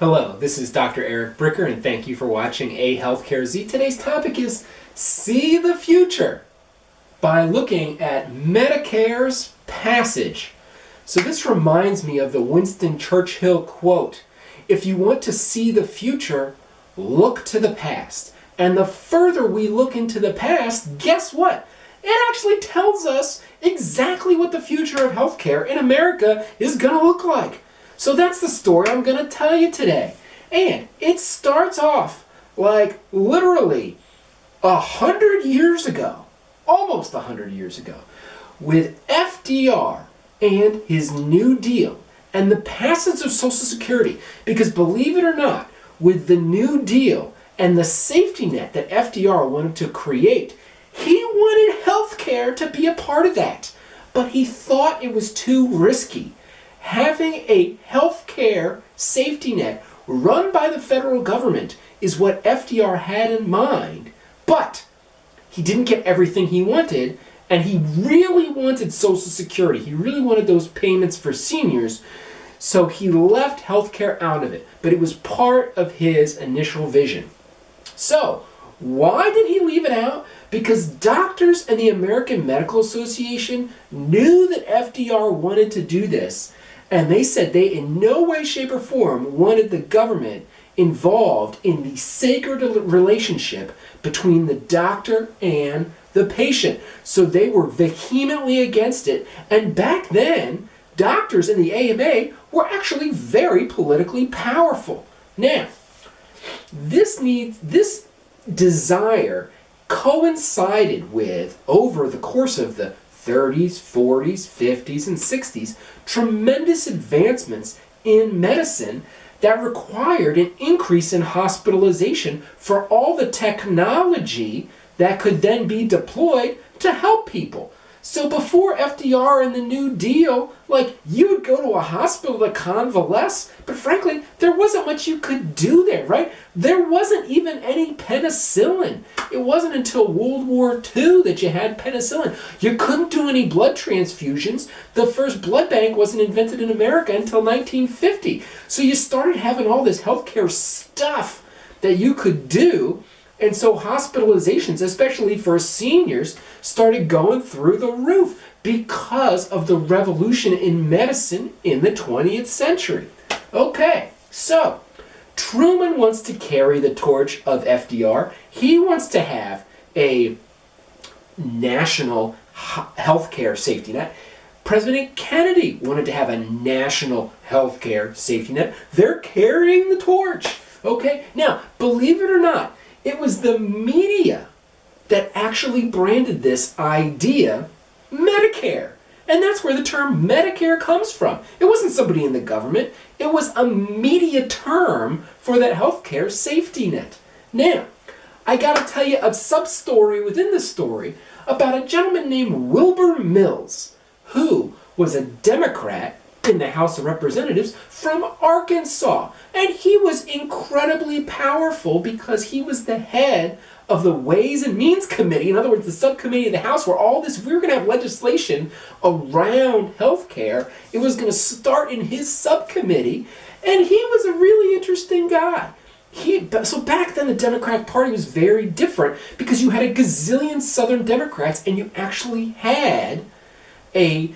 Hello, this is Dr. Eric Bricker, and thank you for watching A Healthcare Z. Today's topic is See the Future by looking at Medicare's passage. So this reminds me of the Winston Churchill quote, "If you want to see the future, look to the past." And the further we look into the past, guess what? It actually tells us exactly what the future of healthcare in America is going to look like. So that's the story I'm going to tell you today. And it starts off like literally 100 years ago, almost 100 years ago, with FDR and his New Deal and the passage of Social Security. Because believe it or not, with the New Deal and the safety net that FDR wanted to create, he wanted healthcare to be a part of that. But he thought it was too risky. Having a healthcare safety net run by the federal government is what FDR had in mind. But he didn't get everything he wanted, and he really wanted Social Security. He really wanted those payments for seniors, so he left healthcare out of it. But it was part of his initial vision. So, why did he leave it out? Because doctors and the American Medical Association knew that FDR wanted to do this, and they said they in no way, shape, or form wanted the government involved in the sacred relationship between the doctor and the patient. So they were vehemently against it, and back then, doctors in the AMA were actually very politically powerful. Now, this desire coincided with, over the course of the 30s, 40s, 50s, and 60s, tremendous advancements in medicine that required an increase in hospitalization for all the technology that could then be deployed to help people. So before FDR and the New Deal, you would go to a hospital to convalesce, but frankly, there wasn't much you could do there, right? There wasn't even any penicillin. It wasn't until World War II that you had penicillin. You couldn't do any blood transfusions. The first blood bank wasn't invented in America until 1950. So you started having all this healthcare stuff that you could do. And so hospitalizations, especially for seniors, started going through the roof because of the revolution in medicine in the 20th century. Okay, so Truman wants to carry the torch of FDR. He wants to have a national healthcare safety net. President Kennedy wanted to have a national healthcare safety net. They're carrying the torch. Okay, now, believe it or not, it was the media that actually branded this idea Medicare. And that's where the term Medicare comes from. It wasn't somebody in the government. It was a media term for that healthcare safety net. Now, I got to tell you a sub-story within the story about a gentleman named Wilbur Mills, who was a Democrat in the House of Representatives from Arkansas. And he was incredibly powerful because he was the head of the Ways and Means Committee. In other words, the subcommittee of the House where we were going to have legislation around healthcare. It was going to start in his subcommittee. And he was a really interesting guy. So back then the Democratic Party was very different because you had a gazillion Southern Democrats and you actually had a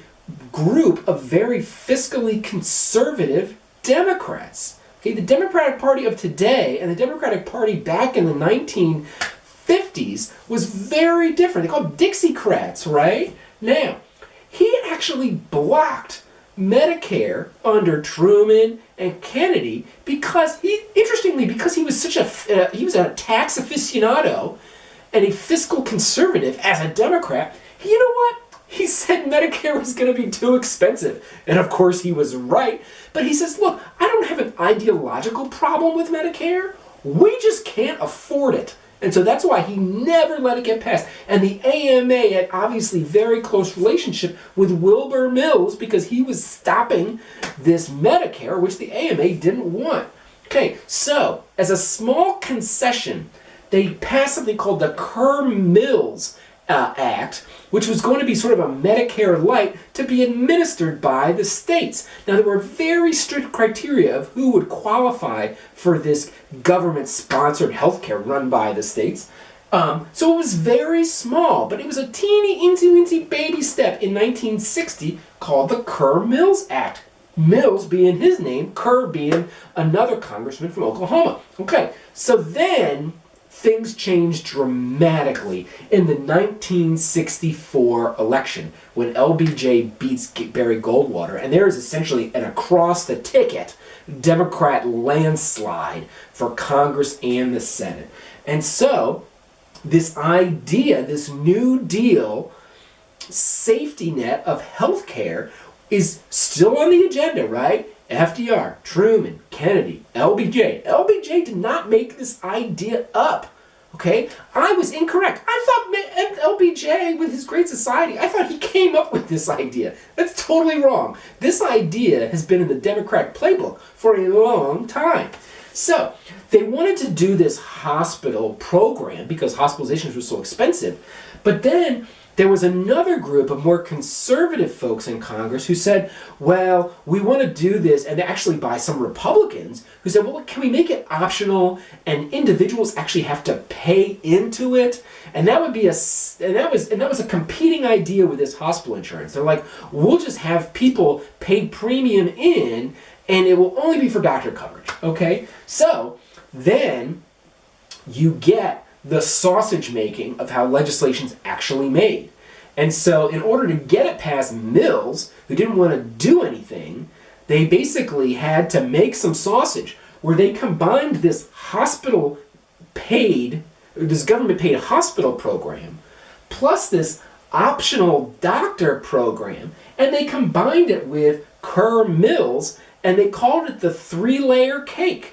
group of very fiscally conservative Democrats. Okay, the Democratic Party of today and the Democratic Party back in the 1950s was very different. They called Dixiecrats, right? Now, he actually blocked Medicare under Truman and Kennedy because because he was he was a tax aficionado and a fiscal conservative as a Democrat. You know what? He said Medicare was going to be too expensive. And of course he was right. But he says, look, I don't have an ideological problem with Medicare. We just can't afford it. And so that's why he never let it get passed. And the AMA had obviously very close relationship with Wilbur Mills because he was stopping this Medicare, which the AMA didn't want. Okay, so as a small concession, they passed something called the Kerr-Mills Act, which was going to be sort of a Medicare light to be administered by the states. Now, there were very strict criteria of who would qualify for this government-sponsored healthcare run by the states. So it was very small, but it was a teeny, incy-wincy baby step in 1960 called the Kerr-Mills Act. Mills being his name, Kerr being another congressman from Oklahoma. Okay, so then things changed dramatically in the 1964 election when LBJ beats Barry Goldwater, and there is essentially an across-the-ticket Democrat landslide for Congress and the Senate. And so this idea, this New Deal safety net of health care is still on the agenda, right? FDR, Truman, Kennedy, LBJ. LBJ did not make this idea up. Okay? I was incorrect. I thought LBJ, with his Great Society, I thought he came up with this idea. That's totally wrong. This idea has been in the Democratic playbook for a long time. So, they wanted to do this hospital program because hospitalizations were so expensive, but then there was another group of more conservative folks in Congress who said, well, we want to do this, and actually by some Republicans who said, well, can we make it optional and individuals actually have to pay into it? And that would be that was a competing idea with this hospital insurance. They're like, we'll just have people pay premium in, and it will only be for doctor coverage. Okay? So then you get the sausage making of how legislation's actually made. And so in order to get it past Mills, who didn't want to do anything, they basically had to make some sausage where they combined this government-paid hospital program plus this optional doctor program, and they combined it with Kerr-Mills, and they called it the three-layer cake.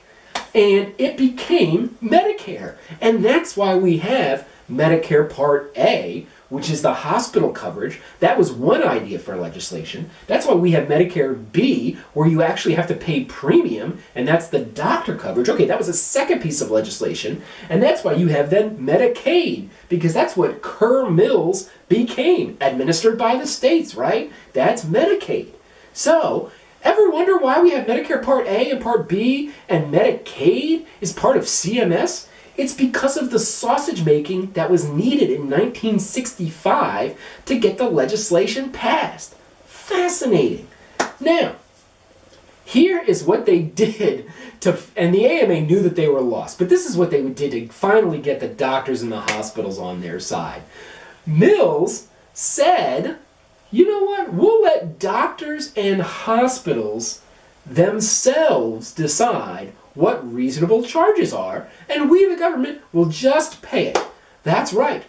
And it became Medicare. And that's why we have Medicare Part A, which is the hospital coverage. That was one idea for legislation. That's why we have Medicare B, where you actually have to pay premium, and that's the doctor coverage. Okay, that was a second piece of legislation. And that's why you have then Medicaid, because that's what Kerr-Mills became, administered by the states, right? That's Medicaid. So, ever wonder why we have Medicare Part A and Part B and Medicaid is part of CMS? It's because of the sausage making that was needed in 1965 to get the legislation passed. Fascinating. Now, here is what they did and the AMA knew that they were lost, but this is what they did to finally get the doctors and the hospitals on their side. Mills said, you know what? We'll let doctors and hospitals themselves decide what reasonable charges are, and we, the government, will just pay it. That's right.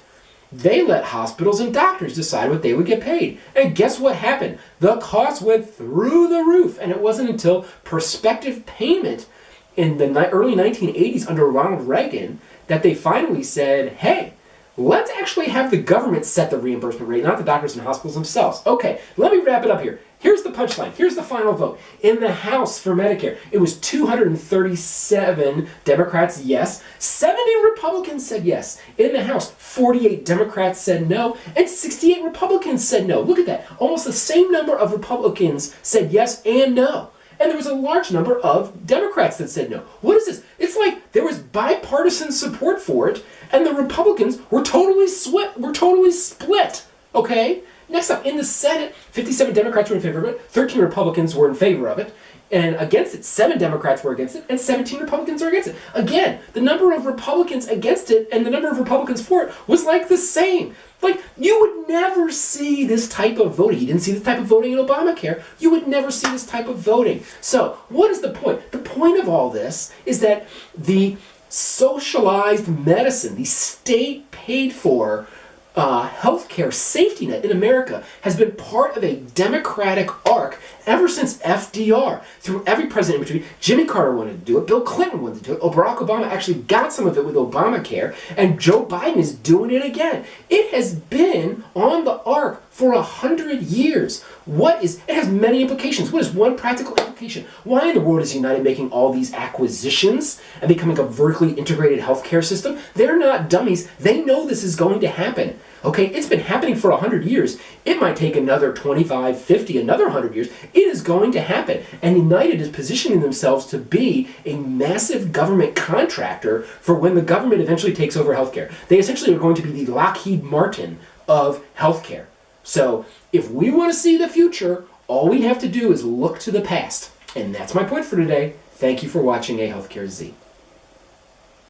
They let hospitals and doctors decide what they would get paid. And guess what happened? The costs went through the roof, and it wasn't until prospective payment in the early 1980s under Ronald Reagan that they finally said, hey, let's actually have the government set the reimbursement rate, not the doctors and hospitals themselves. Okay, let me wrap it up here. Here's the punchline. Here's the final vote. In the House for Medicare, it was 237 Democrats yes, 70 Republicans said yes. In the House, 48 Democrats said no, and 68 Republicans said no. Look at that. Almost the same number of Republicans said yes and no. And there was a large number of Democrats that said no. What is this? It's like there was bipartisan support for it, and the Republicans were totally split. Okay? Next up, in the Senate, 57 Democrats were in favor of it, 13 Republicans were in favor of it, and against it, 7 Democrats were against it, and 17 Republicans were against it. Again, the number of Republicans against it and the number of Republicans for it was like the same. Like, you would never see this type of voting. You didn't see this type of voting in Obamacare. You would never see this type of voting. So, what is the point? The point of all this is that the socialized medicine, the state-paid-for healthcare safety net in America has been part of a Democratic arc ever since FDR. Through every president in between, Jimmy Carter wanted to do it, Bill Clinton wanted to do it, Barack Obama actually got some of it with Obamacare, and Joe Biden is doing it again. It has been on the arc for 100 years. It has many implications. What is one practical implication? Why in the world is United making all these acquisitions and becoming a vertically integrated healthcare system? They're not dummies. They know this is going to happen. Okay, it's been happening for 100 years. It might take another 25, 50, another 100 years. It is going to happen. And United is positioning themselves to be a massive government contractor for when the government eventually takes over healthcare. They essentially are going to be the Lockheed Martin of healthcare. So if we want to see the future, all we have to do is look to the past. And that's my point for today. Thank you for watching A Healthcare Z.